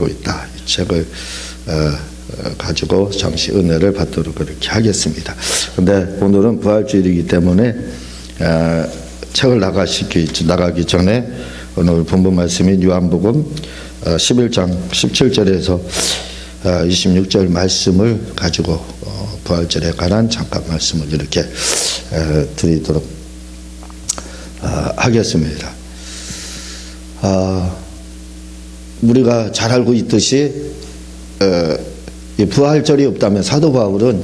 있다. 이 책을 가지고 잠시 은혜를 받도록 그렇게 하겠습니다. 근데 오늘은 부활주일이기 때문에 책을 나가기 전에 오늘 본문 말씀인 요한복음 11장 17절에서 26절 말씀을 가지고 부활절에 관한 잠깐 말씀을 이렇게 드리도록 하겠습니다. 우리가 잘 알고 있듯이 부활절이 없다면, 사도 바울은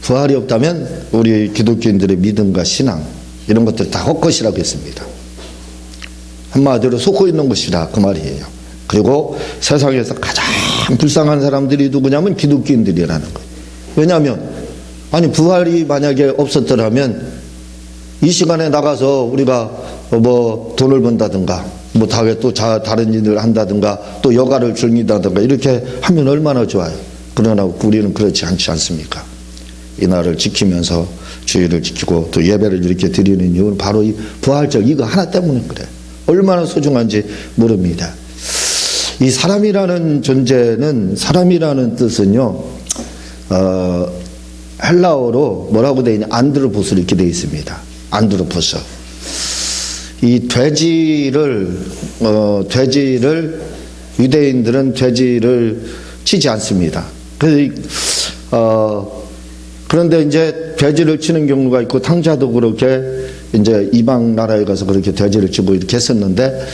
부활이 없다면 우리 기독교인들의 믿음과 신앙 이런 것들 다 헛것이라고 했습니다. 한마디로 속고 있는 것이다 그 말이에요. 그리고 세상에서 가장 불쌍한 사람들이 누구냐면 기독교인들이라는 거예요. 왜냐하면 부활이 만약에 없었더라면 이 시간에 나가서 우리가 돈을 번다든가 또 다른 일을 한다든가 또 여가를 즐긴다든가 이렇게 하면 얼마나 좋아요. 그러나 우리는 그렇지 않지 않습니까? 이 날을 지키면서 주일을 지키고 또 예배를 이렇게 드리는 이유는 바로 이 부활절 이거 하나 때문에 그래요. 얼마나 소중한지 모릅니다. 이 사람이라는 존재는, 사람이라는 뜻은요, 헬라어로 뭐라고 되어 있냐, 안드로포스 이렇게 되어 있습니다. 안드로포스. 이 돼지를 유대인들은 돼지를 치지 않습니다. 그런데 이제 돼지를 치는 경우가 있고, 탕자도 그렇게 이제 이방 나라에 가서 그렇게 돼지를 치고 이렇게 했었는데,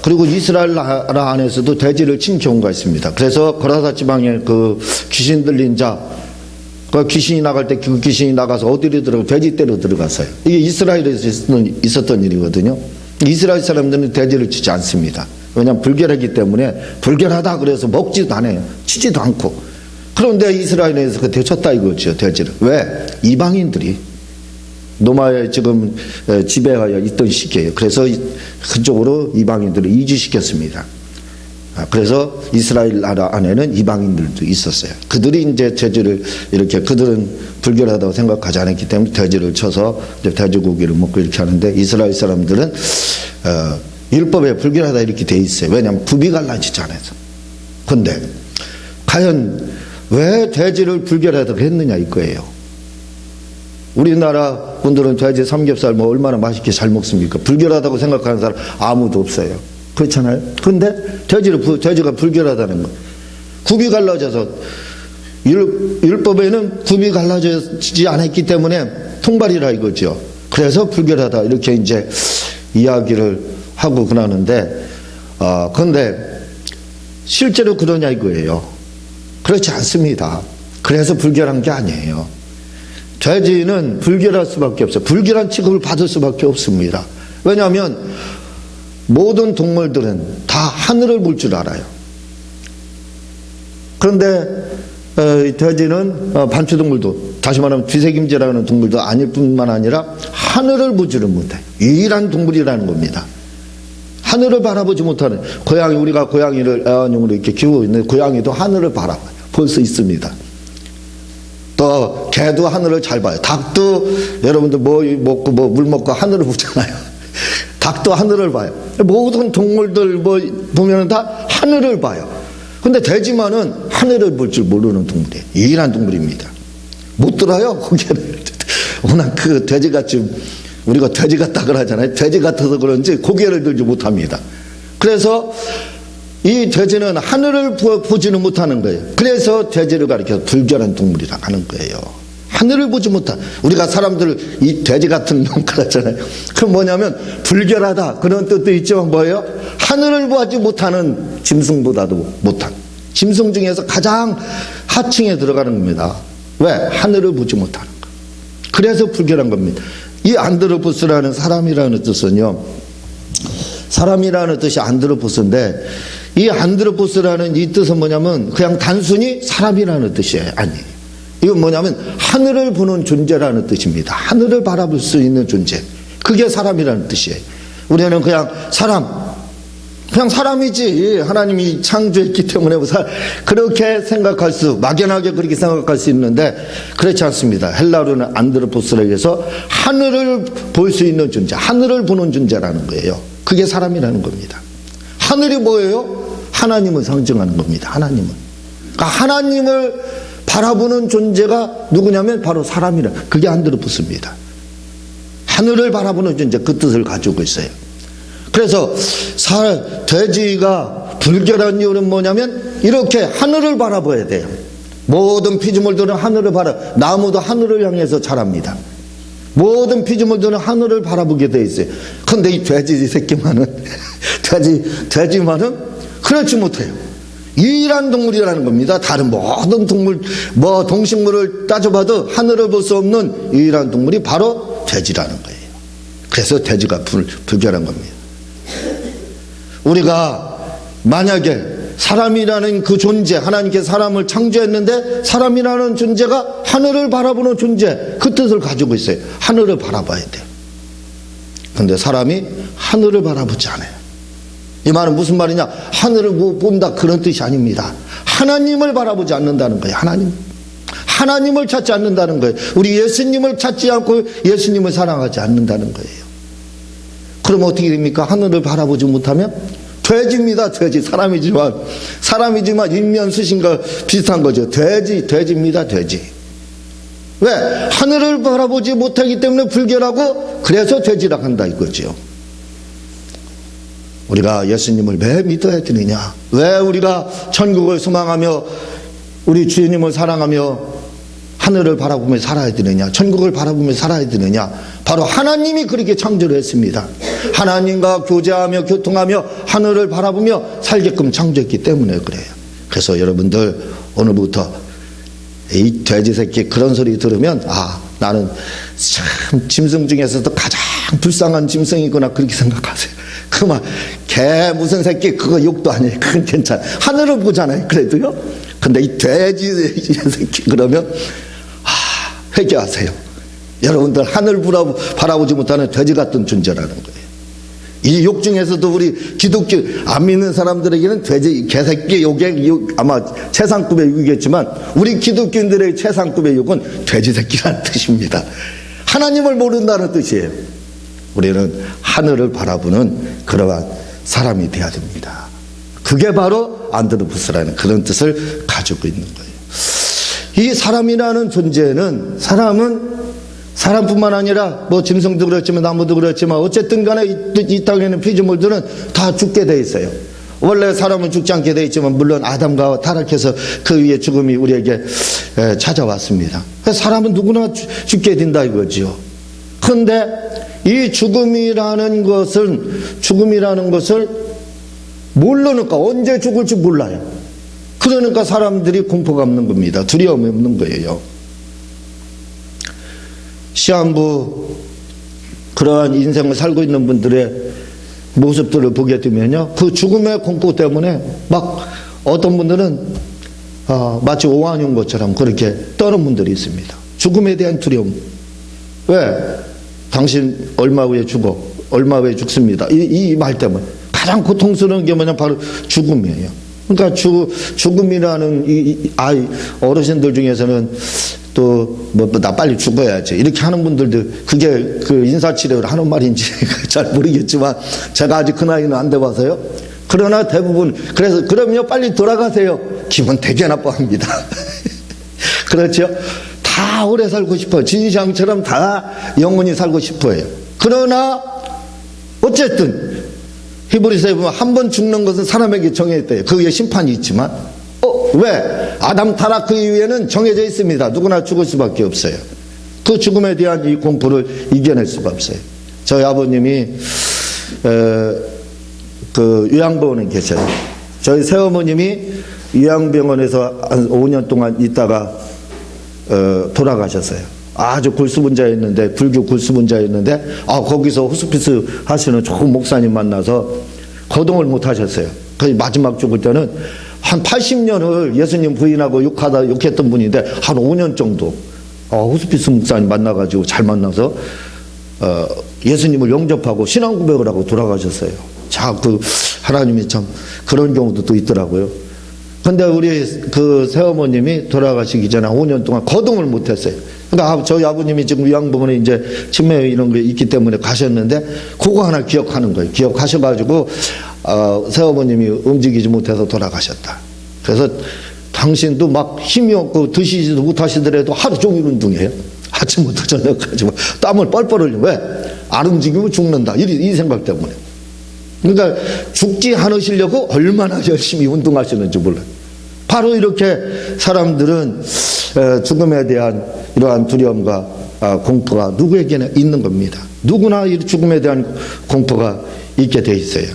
그리고 이스라엘 나라 안에서도 돼지를 친 경우가 있습니다. 그래서 거라사 지방에 그 귀신 들린 자, 그 귀신이 나갈 때 그 귀신이 나가서 어디로 들어가? 돼지떼로 들어갔어요. 이게 이스라엘에서 있었던 일이거든요. 이스라엘 사람들은 돼지를 치지 않습니다. 왜냐하면 불결하기 때문에, 불결하다 그래서 먹지도 않아요. 치지도 않고. 그런데 이스라엘에서 그 대쳤다 이거죠, 돼지를. 왜? 이방인들이 로마에 지금 지배하여 있던 시기예요. 그래서 그쪽으로 이방인들을 이주시켰습니다. 그래서 이스라엘 나라 안에는 이방인들도 있었어요. 그들이 이제 돼지를 이렇게, 그들은 불결하다고 생각하지 않았기 때문에 돼지를 쳐서 이제 돼지고기를 먹고 이렇게 하는데, 이스라엘 사람들은 율법에 불결하다 이렇게 돼 있어요. 왜냐하면 굽이 갈라지지 않아서. 근데 과연 왜 돼지를 불결하다고 했느냐 이거예요. 우리나라 분들은 돼지 삼겹살 얼마나 맛있게 잘 먹습니까? 불결하다고 생각하는 사람 아무도 없어요. 그렇잖아요. 그런데 돼지가 불결하다는 거. 굽이 갈라져서, 율법에는 굽이 갈라지지 않았기 때문에 통발이라 이거죠. 그래서 불결하다 이렇게 이제 이야기를 하고 그러는데, 그런데 실제로 그러냐 이거예요. 그렇지 않습니다. 그래서 불결한 게 아니에요. 돼지는 불결할 수밖에 없어요. 불결한 취급을 받을 수밖에 없습니다. 왜냐하면 모든 동물들은 다 하늘을 볼 줄 알아요. 그런데 돼지는 반추동물도, 다시 말하면 뒤새김질하는 동물도 아닐 뿐만 아니라 하늘을 보지를 못해요. 유일한 동물이라는 겁니다. 하늘을 바라보지 못하는, 우리가 고양이를 애완용으로 이렇게 키우고 있는데 고양이도 하늘을 볼 수 있습니다. 또 개도 하늘을 잘 봐요. 닭도 여러분들 물 먹고 하늘을 보잖아요. 닭도 하늘을 봐요. 모든 동물들 보면은 다 하늘을 봐요. 근데 돼지만은 하늘을 볼 줄 모르는 동물이에요. 유일한 동물입니다. 못 들어요, 고개를. 워낙 그 돼지같이, 우리가 돼지 같다 그러잖아요. 돼지 같아서 그런지 고개를 들지 못합니다. 그래서 이 돼지는 하늘을 보지는 못하는 거예요. 그래서 돼지를 가리켜서 불결한 동물이라고 하는 거예요. 하늘을 보지 못한, 우리가 사람들을 이 돼지 같은 놈 그러잖아요. 그럼 뭐냐면 불결하다 그런 뜻도 있지만 뭐예요? 하늘을 보지 못하는, 짐승보다도 못한, 짐승 중에서 가장 하층에 들어가는 겁니다. 왜? 하늘을 보지 못하는 거. 그래서 불결한 겁니다. 이 안드로포스라는 사람이라는 뜻은요, 사람이라는 뜻이 안드로포스인데, 이 안드로포스라는 이 뜻은 뭐냐면 그냥 단순히 사람이라는 뜻이에요. 아니에요. 이건 뭐냐면 하늘을 보는 존재라는 뜻입니다. 하늘을 바라볼 수 있는 존재. 그게 사람이라는 뜻이에요. 우리는 그냥 사람이지, 하나님이 창조했기 때문에 그렇게 막연하게 그렇게 생각할 수 있는데, 그렇지 않습니다. 헬라어로는 안드로포스라고 해서 하늘을 볼 수 있는 존재, 하늘을 보는 존재라는 거예요. 그게 사람이라는 겁니다. 하늘이 뭐예요? 하나님을 상징하는 겁니다. 하나님을. 그러니까 하나님을 바라보는 존재가 누구냐면 바로 사람이라. 그게 안 들어붙습니다. 하늘을 바라보는 존재, 그 뜻을 가지고 있어요. 그래서 돼지가 불결한 이유는 뭐냐면 이렇게 하늘을 바라봐야 돼요. 모든 피조물들은 하늘을 나무도 하늘을 향해서 자랍니다. 모든 피조물들은 하늘을 바라보게 돼 있어요. 그런데 이 돼지 새끼만은 돼지만은 그렇지 못해요. 유일한 동물이라는 겁니다. 다른 모든 동물, 동식물을 따져봐도 하늘을 볼 수 없는 유일한 동물이 바로 돼지라는 거예요. 그래서 돼지가 불결한 겁니다. 우리가 만약에 사람이라는 그 존재, 하나님께서 사람을 창조했는데 사람이라는 존재가 하늘을 바라보는 존재, 그 뜻을 가지고 있어요. 하늘을 바라봐야 돼요. 그런데 사람이 하늘을 바라보지 않아요. 이 말은 무슨 말이냐? 하늘을 본다, 그런 뜻이 아닙니다. 하나님을 바라보지 않는다는 거예요. 하나님을 찾지 않는다는 거예요. 우리 예수님을 찾지 않고 예수님을 사랑하지 않는다는 거예요. 그럼 어떻게 됩니까? 하늘을 바라보지 못하면 돼지입니다. 돼지. 사람이지만 인면수신과 비슷한 거죠. 돼지입니다. 돼지. 왜? 하늘을 바라보지 못하기 때문에 불결하고, 그래서 돼지라 한다 이거죠. 우리가 예수님을 왜 믿어야 되느냐? 왜 우리가 천국을 소망하며 우리 주님을 사랑하며 하늘을 바라보며 살아야 되느냐? 천국을 바라보며 살아야 되느냐? 바로 하나님이 그렇게 창조를 했습니다. 하나님과 교제하며 교통하며 하늘을 바라보며 살게끔 창조했기 때문에 그래요. 그래서 여러분들 오늘부터 이 돼지 새끼 그런 소리 들으면 나는 참 짐승 중에서도 가장 불쌍한 짐승이구나, 그렇게 생각하세요. 그만 개 무슨 새끼 그거 욕도 아니에요. 그건 괜찮아요. 하늘을 보잖아요. 그래도요. 근데 이 돼지 새끼 그러면 회개하세요. 여러분들 하늘 바라보지 못하는 돼지 같은 존재라는 거예요. 이 욕 중에서도 우리 기독교 안 믿는 사람들에게는 돼지 개새끼 욕이 아마 최상급의 욕이겠지만 우리 기독교인들의 최상급의 욕은 돼지 새끼라는 뜻입니다. 하나님을 모른다는 뜻이에요. 우리는 하늘을 바라보는 그러한 사람이 되어야 됩니다. 그게 바로 안드로푸스라는 그런 뜻을 가지고 있는 거예요. 이 사람이라는 존재는, 사람뿐만 아니라 짐승도 그렇지만 나무도 그렇지만 어쨌든 간에 이 땅에 있는 피조물들은 다 죽게 돼 있어요. 원래 사람은 죽지 않게 돼 있지만 물론 아담과 타락해서 그 위에 죽음이 우리에게 찾아왔습니다. 사람은 누구나 죽게 된다 이거지요. 그런데 이 죽음이라는 것을 모르니까 언제 죽을지 몰라요. 그러니까 사람들이 공포가 없는 겁니다. 두려움이 없는 거예요. 시한부 그러한 인생을 살고 있는 분들의 모습들을 보게 되면요, 그 죽음의 공포 때문에 막 어떤 분들은 마치 오한인 것처럼 그렇게 떠는 분들이 있습니다. 죽음에 대한 두려움. 왜? 당신 얼마 후에 죽어, 얼마 후에 죽습니다, 이 말 때문에 가장 고통스러운 게 뭐냐, 바로 죽음이에요. 그러니까 죽음이라는 어르신들 중에서는 또 나 빨리 죽어야지 이렇게 하는 분들도, 그게 그 인사치레를 하는 말인지 잘 모르겠지만 제가 아직 그 나이는 안 돼봐서요. 그러나 대부분 그래서 그러면 빨리 돌아가세요. 기분 되게 나빠합니다. 그렇죠? 다 오래 살고 싶어요. 진시황처럼 다 영원히 살고 싶어요. 그러나 어쨌든 히브리서에 보면 한 번 죽는 것은 사람에게 정해졌대요. 그 위에 심판이 있지만 왜? 아담 타락 그 이후에는 정해져 있습니다. 누구나 죽을 수밖에 없어요. 그 죽음에 대한 이 공포를 이겨낼 수가 없어요. 저희 아버님이 그 요양병원에 계셔요. 저희 새어머님이 요양병원에서 한 5년 동안 있다가 돌아가셨어요. 아주 골수분자였는데, 불교 골수분자였는데, 거기서 호스피스 하시는 좋은 목사님 만나서 거동을 못 하셨어요. 그래서 마지막 죽을 때는 한 80년을 예수님 부인하고 욕했던 분인데, 한 5년 정도, 호스피스 목사님 만나가지고 잘 만나서, 예수님을 영접하고 신앙 고백을 하고 돌아가셨어요. 자, 하나님이 참 그런 경우도 또 있더라고요. 근데 우리 그 새어머님이 돌아가시기 전에 5년 동안 거동을 못 했어요. 그러니까 저희 아버님이 지금 요양병원에 이제 치매 이런 게 있기 때문에 가셨는데, 그거 하나 기억하는 거예요. 기억하셔가지고, 새어머님이 움직이지 못해서 돌아가셨다. 그래서 당신도 막 힘이 없고 드시지도 못하시더라도 하루 종일 운동해요. 아침부터 저녁까지 땀을 뻘뻘 흘려. 왜? 안 움직이면 죽는다. 이 생각 때문에. 그러니까 죽지 않으시려고 얼마나 열심히 운동하시는지 몰라요. 바로 이렇게 사람들은 죽음에 대한 이러한 두려움과 공포가 누구에게나 있는 겁니다. 누구나 이 죽음에 대한 공포가 있게 돼 있어요.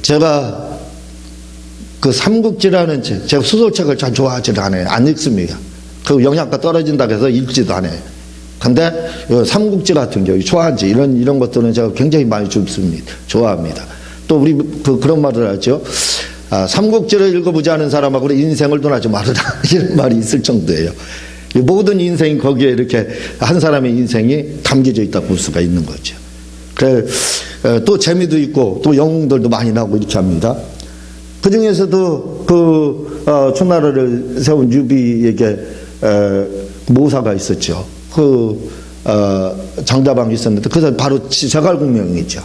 제가 그 삼국지라는 책, 제가 소설책을 잘 좋아하지 않아요. 안 읽습니다. 그 영양가 떨어진다고 해서 읽지도 않아요. 근데 삼국지 같은 경우 초한지 이런 것들은 제가 굉장히 많이 좋아합니다. 또 우리 그런 말을 하죠. 삼국지를 읽어보지 않은 사람하고는 인생을 떠나지 말아라. 이런 말이 있을 정도예요. 모든 인생이 거기에 이렇게 한 사람의 인생이 담겨져 있다고 볼 수가 있는 거죠. 그래, 또 재미도 있고 또 영웅들도 많이 나오고 이렇게 합니다. 그 중에서도 초나라를 세운 유비에게 모사가 있었죠. 장자방이 있었는데 그래서 바로 제갈공명이죠.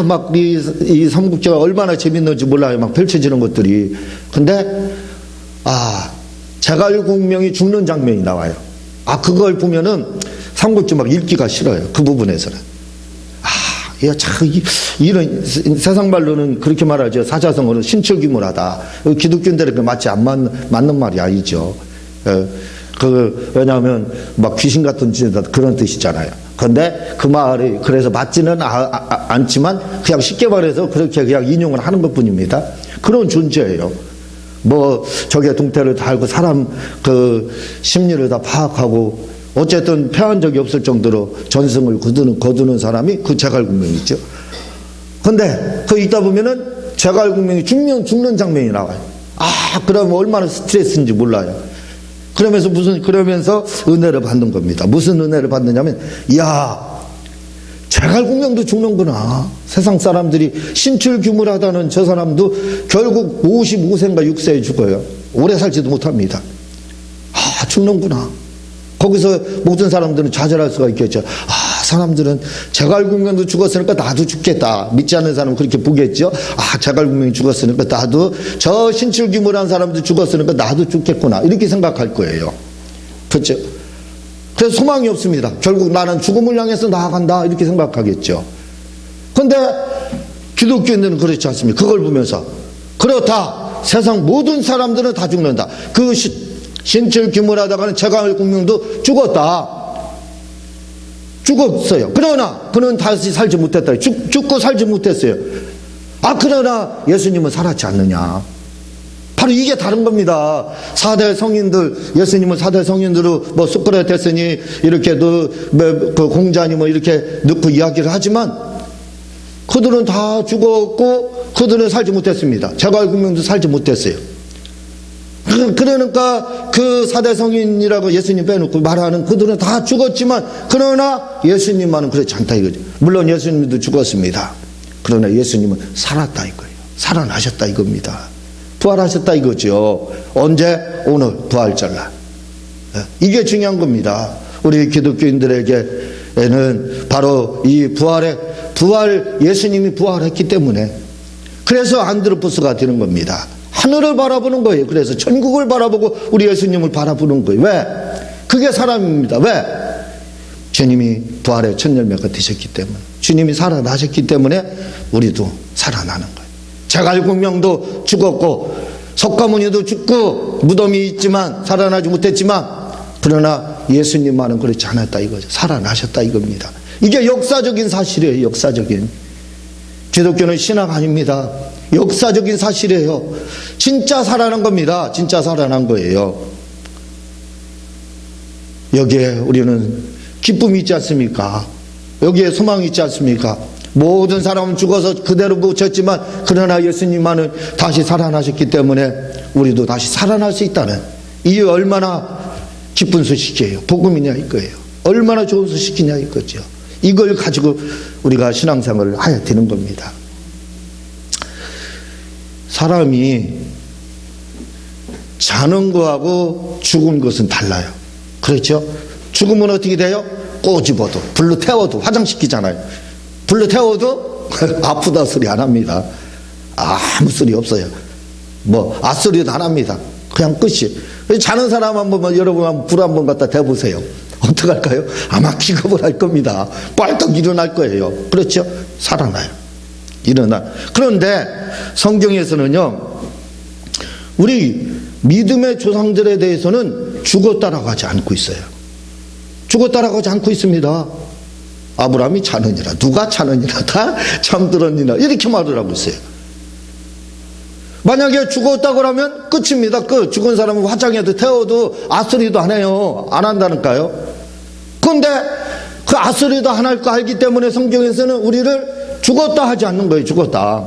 막 이 삼국지가 얼마나 재밌는지 몰라요. 막 펼쳐지는 것들이. 근데 제갈공명이 죽는 장면이 나와요. 그걸 보면은 삼국지 막 읽기가 싫어요. 그 부분에서는. 이런 세상 말로는 그렇게 말하죠. 사자성어는 신철기물하다. 기독교인들에게 맞지 안 맞는 말이 아니죠. 왜냐하면 막 귀신 같은 그런 뜻이잖아요. 그런데 그 말이 그래서 맞지는 않지만 그냥 쉽게 말해서 그렇게 그냥 인용을 하는 것 뿐입니다. 그런 존재예요. 적의 동태를 다 알고 사람 그 심리를 다 파악하고 어쨌든 패한 적이 없을 정도로 전승을 거두는 사람이 그 제갈공명이죠. 근데 있다 보면은 제갈공명이 죽는 장면이 나와요. 그러면 얼마나 스트레스인지 몰라요. 그러면서 은혜를 받는 겁니다. 무슨 은혜를 받느냐면, 제갈공명도 죽는구나. 세상 사람들이 신출규물하다는 저 사람도 결국 55세인가 6세에 죽어요. 오래 살지도 못합니다. 죽는구나. 거기서 모든 사람들은 좌절할 수가 있겠죠. 사람들은 제갈공명도 죽었으니까 나도 죽겠다. 믿지 않는 사람은 그렇게 보겠죠. 제갈공명이 죽었으니까 나도, 저 신출규물한 사람도 죽었으니까 나도 죽겠구나. 이렇게 생각할 거예요. 그렇죠? 그래서 소망이 없습니다. 결국 나는 죽음을 향해서 나아간다. 이렇게 생각하겠죠. 근데 기독교인들은 그렇지 않습니다. 그걸 보면서 그렇다. 세상 모든 사람들은 다 죽는다. 그 신출규물하다가는 제갈공명도 죽었어요. 그러나 그는 다시 살지 못했다. 죽고 살지 못했어요. 그러나 예수님은 살았지 않느냐. 바로 이게 다른 겁니다. 4대 성인들, 예수님은 4대 성인들로 소크라테스니 이렇게 그 공자니 이렇게 넣고 이야기를 하지만 그들은 다 죽었고 그들은 살지 못했습니다. 제갈공명도 살지 못했어요. 그러니까 그 4대 성인이라고 예수님 빼놓고 말하는 그들은 다 죽었지만 그러나 예수님만은 그렇지 않다 이거죠. 물론 예수님도 죽었습니다. 그러나 예수님은 살았다 이거예요. 살아나셨다 이겁니다. 부활하셨다 이거죠. 언제? 오늘 부활절날. 이게 중요한 겁니다. 우리 기독교인들에게는 바로 이 예수님이 부활했기 때문에 그래서 안드로포스가 되는 겁니다. 하늘을 바라보는 거예요. 그래서 천국을 바라보고 우리 예수님을 바라보는 거예요. 왜? 그게 사람입니다. 왜? 주님이 부활의 첫 열매가 되셨기 때문에, 주님이 살아나셨기 때문에 우리도 살아나는 거예요. 제갈공명도 죽었고 석가모니도 죽고 무덤이 있지만 살아나지 못했지만 그러나 예수님만은 그렇지 않았다 이거죠. 살아나셨다 이겁니다. 이게 역사적인 사실이에요. 역사적인. 기독교는 신학 아닙니다. 역사적인 사실이에요. 진짜 살아난 겁니다. 진짜 살아난 거예요. 여기에 우리는 기쁨이 있지 않습니까? 여기에 소망이 있지 않습니까? 모든 사람은 죽어서 그대로 묻혔지만 그러나 예수님만은 다시 살아나셨기 때문에 우리도 다시 살아날 수 있다는, 이게 얼마나 기쁜 소식이에요. 복음이냐 이거예요. 얼마나 좋은 소식이냐 이거죠. 이걸 가지고 우리가 신앙생활을 해야 되는 겁니다. 사람이 자는 거하고 죽은 것은 달라요. 그렇죠? 죽으면 어떻게 돼요? 꼬집어도 불로 태워도 화장시키잖아요. 불러 태워도 아프다 소리 안 합니다. 아무 소리 없어요. 뭐 소리도 안 합니다. 그냥 끝이. 자는 사람 한번 여러분 불 한번 갖다 대보세요. 어떡할까요? 아마 기겁을 할 겁니다. 빨떡 일어날 거예요. 그렇죠? 살아나요. 일어나. 그런데 성경에서는요, 우리 믿음의 조상들에 대해서는 죽었다라고 하지 않고 있어요. 죽었다라고 하지 않고 있습니다. 아브라함이 자느니라, 누가 자느니라, 다 잠들었니라, 이렇게 말을 하고 있어요. 만약에 죽었다고 하면 끝입니다. 끝. 죽은 사람은 화장해도 태워도 아소리도 안 해요. 안 한다니까요. 그런데 그 아소리도 안 할 거 알기 때문에 성경에서는 우리를 죽었다 하지 않는 거예요. 죽었다.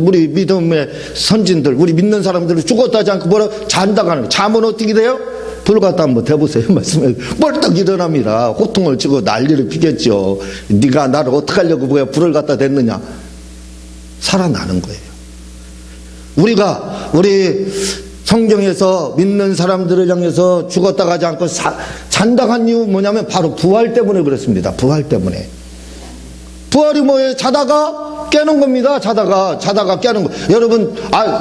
우리 믿음의 선진들, 우리 믿는 사람들을 죽었다 하지 않고 뭐라고 잔다고 하는 거예요. 잠은 어떻게 돼요? 불 갖다 한번 대보세요. 말씀에 벌떡 일어납니다. 호통을 치고 난리를 피겠죠. 네가 나를 어떻게 하려고 뭐야 불을 갖다 댔느냐. 살아나는 거예요. 우리 성경에서 믿는 사람들을 향해서 죽었다 가지 않고 잔다고 한 이유 뭐냐면 바로 부활 때문에 그렇습니다. 부활 때문에. 부활이 뭐예요? 자다가 깨는 겁니다. 자다가 깨는 거. 여러분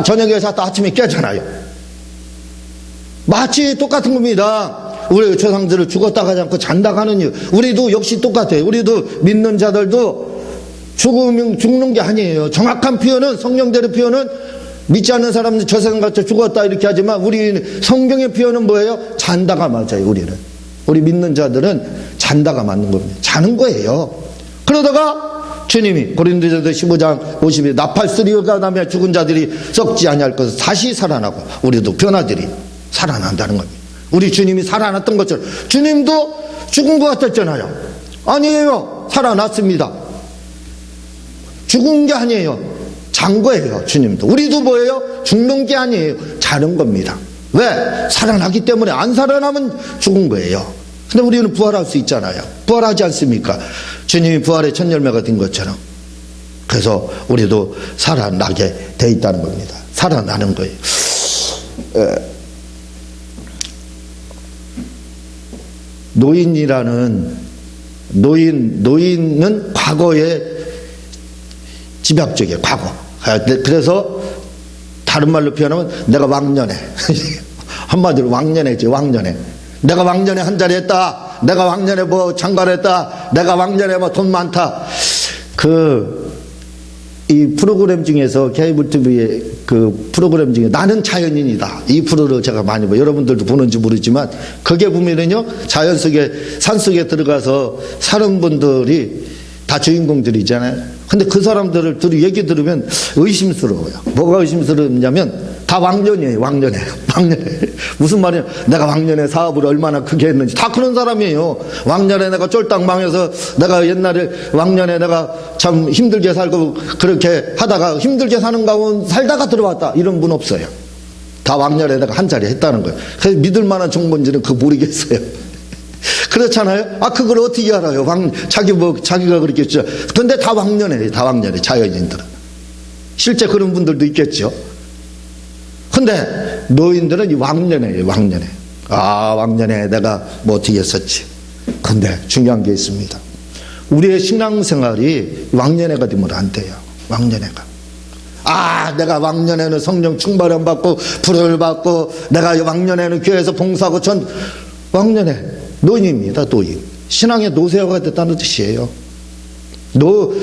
저녁에 잤다 아침에 깨잖아요. 마치 똑같은 겁니다. 우리 조상들을 죽었다 가지 않고 잔다고 하는 이유. 우리도 역시 똑같아요. 우리도 믿는 자들도 죽는 게 아니에요. 정확한 표현은, 성경대로 표현은 믿지 않는 사람들 저 세상같이 죽었다 이렇게 하지만 우리 성경의 표현은 뭐예요? 잔다가 맞아요. 우리 믿는 자들은 잔다가 맞는 겁니다. 자는 거예요. 그러다가 주님이 고린도전서 15장 50에 나팔소리가 나며 죽은 자들이 썩지 아니할 것을 다시 살아나고 우리도 변화들이 살아난다는 겁니다. 우리 주님이 살아났던 것처럼 주님도 죽은 것 같았잖아요. 아니에요. 살아났습니다. 죽은 게 아니에요. 잔 거예요. 주님도. 우리도 뭐예요? 죽는 게 아니에요. 자는 겁니다. 왜? 살아나기 때문에. 안 살아나면 죽은 거예요. 근데 우리는 부활할 수 있잖아요. 부활하지 않습니까? 주님이 부활의 첫 열매가 된 것처럼. 그래서 우리도 살아나게 돼 있다는 겁니다. 살아나는 거예요. 노인은 과거의 집약적이에요. 과거. 그래서 다른 말로 표현하면 내가 왕년에 한마디로 왕년에지. 왕년에 내가 왕년에 한 자리 했다, 내가 왕년에 뭐 장가했다, 내가 왕년에 뭐 돈 많다. 이 프로그램 중에서 케이블 TV의 그 프로그램 중에 나는 자연인이다, 이 프로를 제가 많이 봐요. 여러분들도 보는지 모르지만 거기에 보면은요, 자연 속에 산 속에 들어가서 사는 분들이 다 주인공들이잖아요. 근데 그 사람들을 얘기 들으면 의심스러워요. 뭐가 의심스럽냐면 다 왕년이에요. 왕년에 무슨 말이냐, 내가 왕년에 사업을 얼마나 크게 했는지. 다 그런 사람이에요. 왕년에 내가 쫄딱 망해서 내가 옛날에 왕년에 내가 참 힘들게 살고 그렇게 하다가 힘들게 사는 가운데 살다가 들어왔다, 이런 분 없어요. 다 왕년에 내가 한 자리 했다는 거예요. 그래서 믿을 만한 정보인지는 그거 모르겠어요. 그렇잖아요. 그걸 어떻게 알아요? 자기가 그랬겠죠. 근데 다 왕년에 자연인들은. 실제 그런 분들도 있겠죠. 근데 노인들은 이 왕년에. 왕년에 내가 뭐 어떻게 했었지. 근데 중요한 게 있습니다. 우리의 신앙생활이 왕년에가 되면 안 돼요. 왕년에가. 내가 왕년에는 성령 충만을 받고 불을 받고, 내가 왕년에는 교회에서 봉사하고 왕년에 노인입니다. 노인. 신앙의 노쇠화가 됐다는 뜻이에요.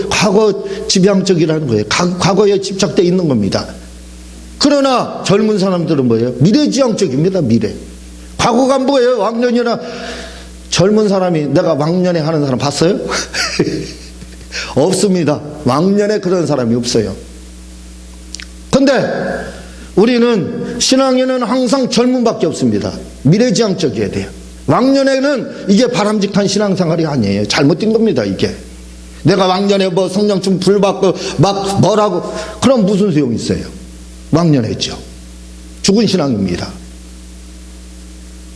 과거 집양적이라는 거예요. 과거에 집착되어 있는 겁니다. 그러나 젊은 사람들은 뭐예요? 미래지향적입니다. 미래. 과거가 뭐예요? 왕년이나. 젊은 사람이 내가 왕년에 하는 사람 봤어요? 없습니다. 왕년에 그런 사람이 없어요. 근데 우리는 신앙에는 항상 젊음밖에 없습니다. 미래지향적이어야 돼요. 왕년에는 이게 바람직한 신앙생활이 아니에요. 잘못된 겁니다. 이게 내가 왕년에 뭐 성령 좀 불받고 막 뭐라고, 그럼 무슨 소용이 있어요? 왕년했죠. 죽은 신앙입니다.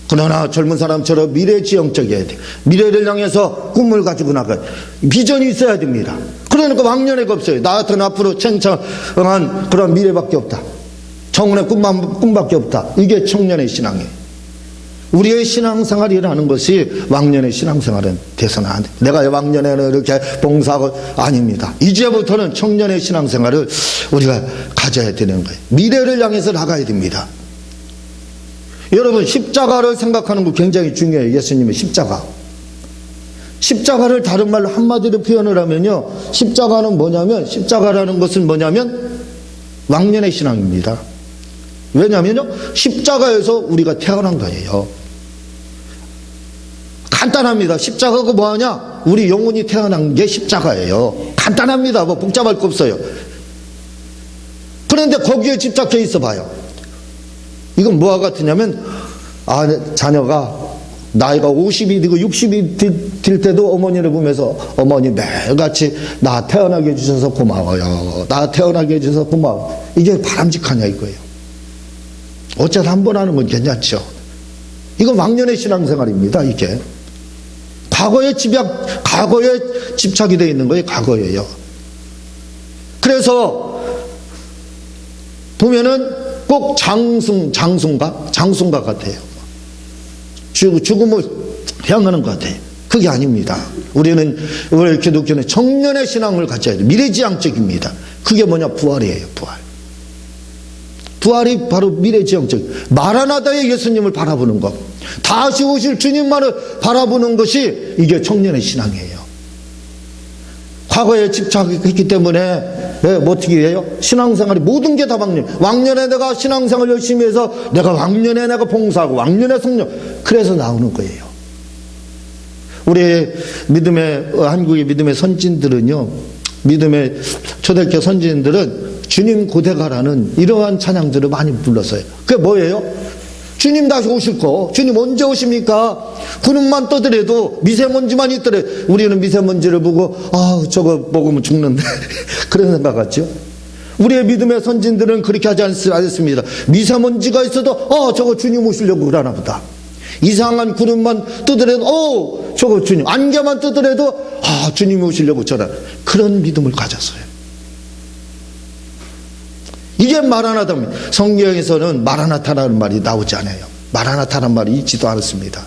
그러나 젊은 사람처럼 미래지향적이어야 돼요. 미래를 향해서 꿈을 가지고 나가요. 비전이 있어야 됩니다. 그러니까 왕년회가 없어요. 나 같은 앞으로 창창한 그런 미래밖에 없다. 청운의 꿈밖에 없다. 이게 청년의 신앙이에요. 우리의 신앙생활이라는 것이 왕년의 신앙생활은 돼서는 안 돼. 내가 왕년에는 이렇게 봉사하고 아닙니다. 이제부터는 청년의 신앙생활을 우리가 가져야 되는 거예요. 미래를 향해서 나가야 됩니다. 여러분, 십자가를 생각하는 거 굉장히 중요해요. 예수님의 십자가. 십자가를 다른 말로 한마디로 표현을 하면요, 십자가라는 것은 뭐냐면 왕년의 신앙입니다. 왜냐하면요, 십자가에서 우리가 태어난 거예요. 간단합니다. 십자가가 뭐하냐? 우리 영혼이 태어난 게 십자가예요. 간단합니다. 뭐 복잡할 거 없어요. 그런데 거기에 집착해 있어 봐요. 이건 뭐와 같으냐면, 자녀가 나이가 50이 되고 60이 될 때도 어머니를 보면서, 어머니 매일같이 나 태어나게 해주셔서 고마워요. 나 태어나게 해주셔서 고마워. 이게 바람직하냐 이거예요. 어쩌다 한 번 하는 건 괜찮죠. 이건 왕년의 신앙생활입니다. 이게 과거에 집착이 되어 있는 거예요. 과거예요. 그래서 보면은 꼭 장sun가 같아요. 죽음을 향하는 것 같아요. 그게 아닙니다. 우리는 기독교는 청년의 신앙을 가져야 돼요. 미래지향적입니다. 그게 뭐냐? 부활이에요. 부활이 바로 미래지향적. 마라나다의 예수님을 바라보는 것, 다시 오실 주님만을 바라보는 것이 이게 청년의 신앙이에요. 과거에 집착했기 때문에 어떻게 해요? 신앙생활이 모든 게 다 왕년에 내가 신앙생활 열심히 해서 내가 왕년에 내가 봉사하고 왕년에 성령, 그래서 나오는 거예요. 우리 한국의 믿음의 선진들은요, 믿음의 초대교회 선진들은 주님 고대가라는 이러한 찬양들을 많이 불렀어요. 그게 뭐예요? 주님 다시 오실 거. 주님 언제 오십니까? 구름만 떠더라도, 미세먼지만 있더라도, 우리는 미세먼지를 보고 저거 먹으면 죽는데 그런 생각하죠. 우리의 믿음의 선진들은 그렇게 하지 않습니다. 미세먼지가 있어도 저거 주님 오시려고 그러나 보다. 이상한 구름만 뜨더라도 저거 주님, 안개만 뜨더라도 주님이 오시려고 저런, 그런 믿음을 가졌어요. 이게 마라나다입니다. 성경에서는 마라나타라는 말이 나오지 않아요. 마라나타라는 말이 있지도 않습니다.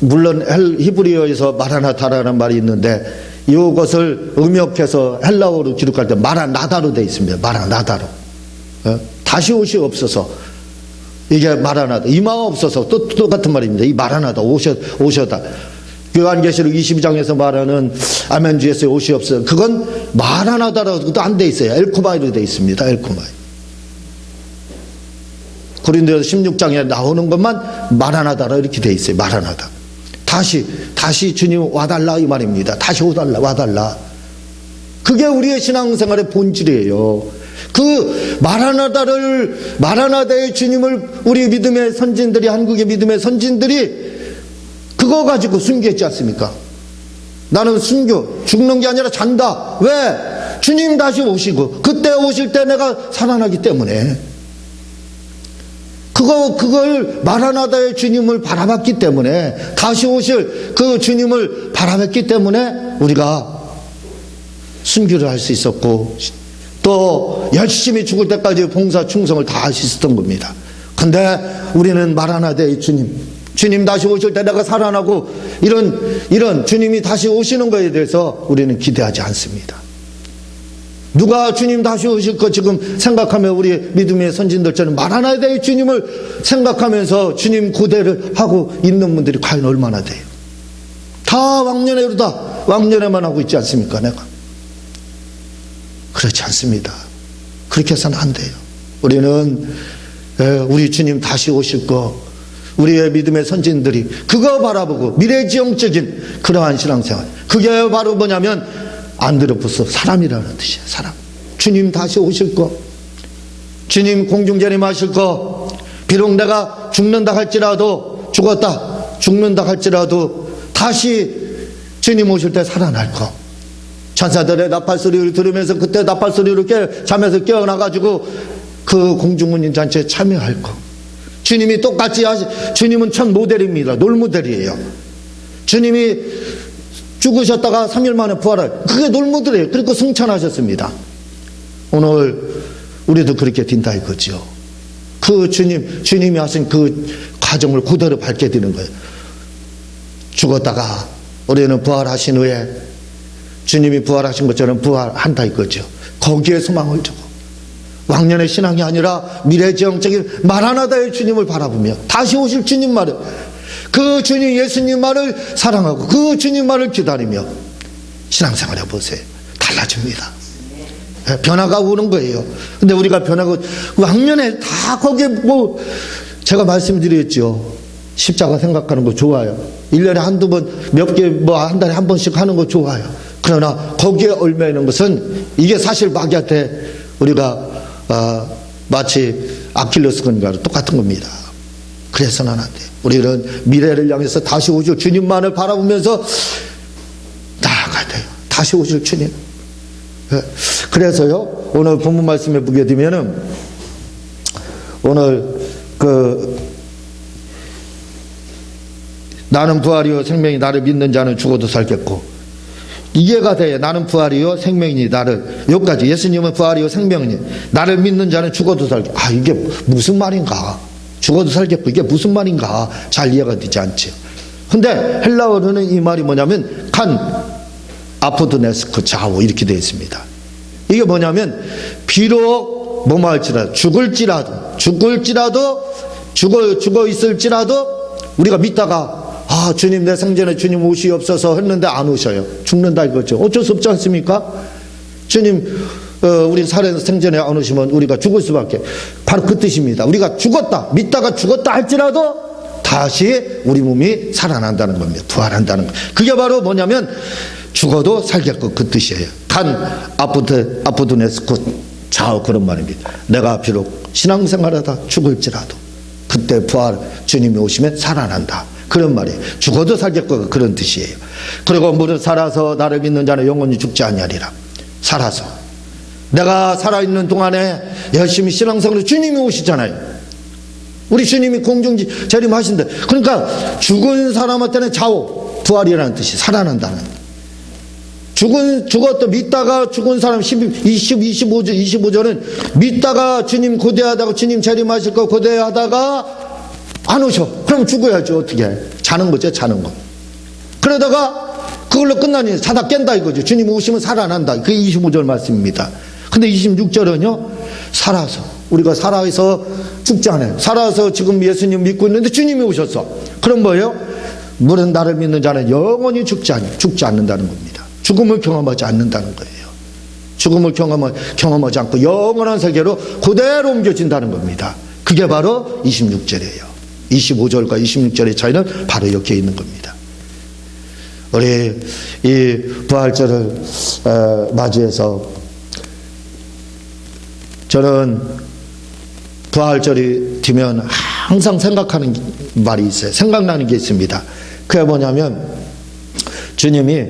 물론 히브리어에서 마라나타라는 말이 있는데 이것을 음역해서 헬라어로 기록할 때 마라나다로 되어 있습니다. 마라나다로. 다시 오시 없어서, 이게 마라나다, 이마가 없어서 또 똑같은 말입니다. 이 마라나다, 오셔다. 요한계시록 22장에서 말하는 아멘 주 예수의 옷이 없어요. 그건 마라나다라고도 안 돼 있어요. 엘코바이로 돼 있습니다. 엘코바이. 고린도서 16장에 나오는 것만 마라나다라 이렇게 돼 있어요. 마라나다. 다시 주님 와달라 이 말입니다. 다시 와달라. 그게 우리의 신앙생활의 본질이에요. 그 마라나다의 주님을 우리 믿음의 선진들이, 한국의 믿음의 선진들이 그거 가지고 순교했지 않습니까? 나는 죽는 게 아니라 잔다. 왜? 주님 다시 오시고, 그때 오실 때 내가 살아나기 때문에. 그걸 마라나다의 주님을 바라봤기 때문에, 다시 오실 그 주님을 바라봤기 때문에 우리가 순교를 할 수 있었고, 또 열심히 죽을 때까지 봉사 충성을 다 할 수 있었던 겁니다. 근데 우리는 마라나다의 주님 다시 오실 때 내가 살아나고, 이런 주님이 다시 오시는 것에 대해서 우리는 기대하지 않습니다. 누가 주님 다시 오실 거 지금 생각하며 우리 믿음의 선진들처럼 마라나다의 주님을 생각하면서 주님 고대를 하고 있는 분들이 과연 얼마나 돼요? 다 왕년에만 하고 있지 않습니까? 내가 그렇지 않습니다. 그렇게 해서는 안 돼요. 우리는 우리 주님 다시 오실 거, 우리의 믿음의 선진들이 그거 바라보고 미래지향적인 그러한 신앙생활, 그게 바로 뭐냐면 안드로푸스, 사람이라는 뜻이에요. 사람. 주님 다시 오실 거, 주님 공중재림하실 거, 비록 내가 죽는다 할지라도 다시 주님 오실 때 살아날 거. 천사들의 나팔소리를 들으면서 그때 나팔소리로 잠에서 깨어나가지고 그 공중운전잔치에 참여할 거. 주님이 똑같이 주님은 첫 모델입니다. 롤모델이에요. 주님이 죽으셨다가 3일 만에 부활할, 그게 롤모델이에요. 그리고 승천하셨습니다. 오늘 우리도 그렇게 뛴다 이거죠. 그 주님이 하신 그 과정을 그대로 밟게 되는 거예요. 죽었다가 우리는 부활하신 후에 주님이 부활하신 것처럼 부활한다 이거죠. 거기에 소망을 두고 왕년의 신앙이 아니라 미래지향적인 마라나다의 주님을 바라보며 다시 오실 주님 말을, 그 주님 예수님 말을 사랑하고 그 주님 말을 기다리며 신앙생활 해보세요. 달라집니다. 변화가 오는 거예요. 근데 우리가 변화가 왕년에 다 거기에 뭐 제가 말씀드렸죠. 십자가 생각하는 거 좋아요. 1년에 한두 번, 몇 개, 뭐 한 달에 한 번씩 하는 거 좋아요. 그러나 거기에 얽매이는 것은 이게 사실 마귀한테 우리가 마치 아킬레스건과도 똑같은 겁니다. 그래서는 안 돼요. 우리는 미래를 향해서 다시 오실 주님만을 바라보면서 나아가야 돼요. 다시 오실 주님. 그래서요, 오늘 본문 말씀에 보게 되면은 오늘 나는 부활이요 생명이 나를 믿는 자는 죽어도 살겠고, 이해가 돼. 나는 부활이요 생명이니 나를, 여기까지 예수님은 부활이요 생명이니 나를 믿는 자는 죽어도 살겠고. 이게 무슨 말인가? 죽어도 살겠고 이게 무슨 말인가? 잘 이해가 되지 않죠. 근데 헬라어로는 이 말이 뭐냐면 칸 아포드네스크 좌우 이렇게 되어 있습니다. 이게 뭐냐면 비록 뭐뭐 할지라도 죽을지라도 죽어 있을지라도 우리가 믿다가 주님 내 생전에 주님 오시옵소서 했는데 안 오셔요. 죽는다 이거죠. 어쩔 수 없지 않습니까? 주님 우리 생전에 안 오시면 우리가 죽을 수밖에. 바로 그 뜻입니다. 우리가 믿다가 죽었다 할지라도 다시 우리 몸이 살아난다는 겁니다. 부활한다는 것. 그게 바로 뭐냐면 죽어도 살겠고 그 뜻이에요. 간 아포드네스코 좌우 그런 말입니다. 내가 비록 신앙생활하다 죽을지라도 그때 부활 주님이 오시면 살아난다. 그런 말이에요. 죽어도 살겠고 그런 뜻이에요. 그리고 무릇 살아서 나를 믿는 자는 영원히 죽지 아니하리라. 살아서 내가 살아있는 동안에 열심히 신앙생활을 주님이 오시잖아요. 우리 주님이 공중 재림하신대. 그러니까 죽은 사람한테는 좌우 부활이라는 뜻이 살아난다는. 죽었다 믿다가 죽은 사람 25절은 믿다가 주님 고대하다가 주님 재림하실 거 고대하다가 안 오셔. 그럼 죽어야죠. 어떻게 해? 자는 거죠. 자는 거. 그러다가 그걸로 끝나니 자다 깬다 이거죠. 주님 오시면 살아난다. 그게 25절 말씀입니다. 근데 26절은요. 살아서 우리가 살아서 죽지 않아요. 살아서 지금 예수님 믿고 있는데 주님이 오셨어. 그럼 뭐예요? 물은 나를 믿는 자는 영원히 죽지 않는다는 겁니다. 죽음을 경험하지 않는다는 거예요. 죽음을 경험하지 않고 영원한 세계로 그대로 옮겨진다는 겁니다. 그게 바로 26절이에요. 25절과 26절의 차이는 바로 이렇게 있는 겁니다. 우리 이 부활절을 맞이해서 저는 부활절이 되면 항상 생각하는 말이 있어요. 생각나는 게 있습니다. 그게 뭐냐면 주님이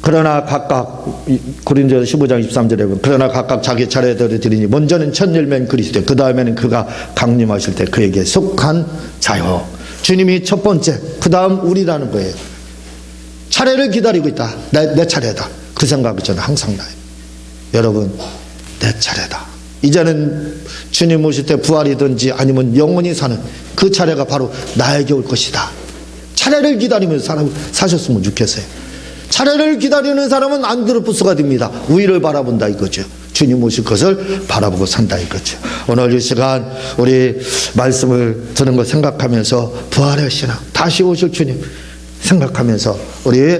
그러나 각각 고린도서 15장 23절에 보면 그러나 각각 자기 차례대로 드리니 먼저는 첫 열매는 그리스도 그 다음에는 그가 강림하실 때 그에게 속한 자요. 주님이 첫 번째 그 다음 우리라는 거예요. 차례를 기다리고 있다. 내 차례다. 그 생각이 저는 항상 나요. 여러분 내 차례다. 이제는 주님 오실 때 부활이든지 아니면 영원히 사는 그 차례가 바로 나에게 올 것이다. 차례를 기다리면서 사셨으면 좋겠어요. 차례를 기다리는 사람은 안드로푸스가 됩니다. 우위를 바라본다 이거죠. 주님 오실 것을 바라보고 산다 이거죠. 오늘 이 시간 우리 말씀을 듣는 거 생각하면서 부활의 신앙, 다시 오실 주님 생각하면서 우리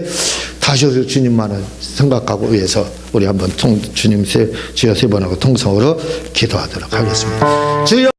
다시 오실 주님만을 생각하고 위해서 우리 한번 주님 주여 세 번하고 통성으로 기도하도록 하겠습니다. 주여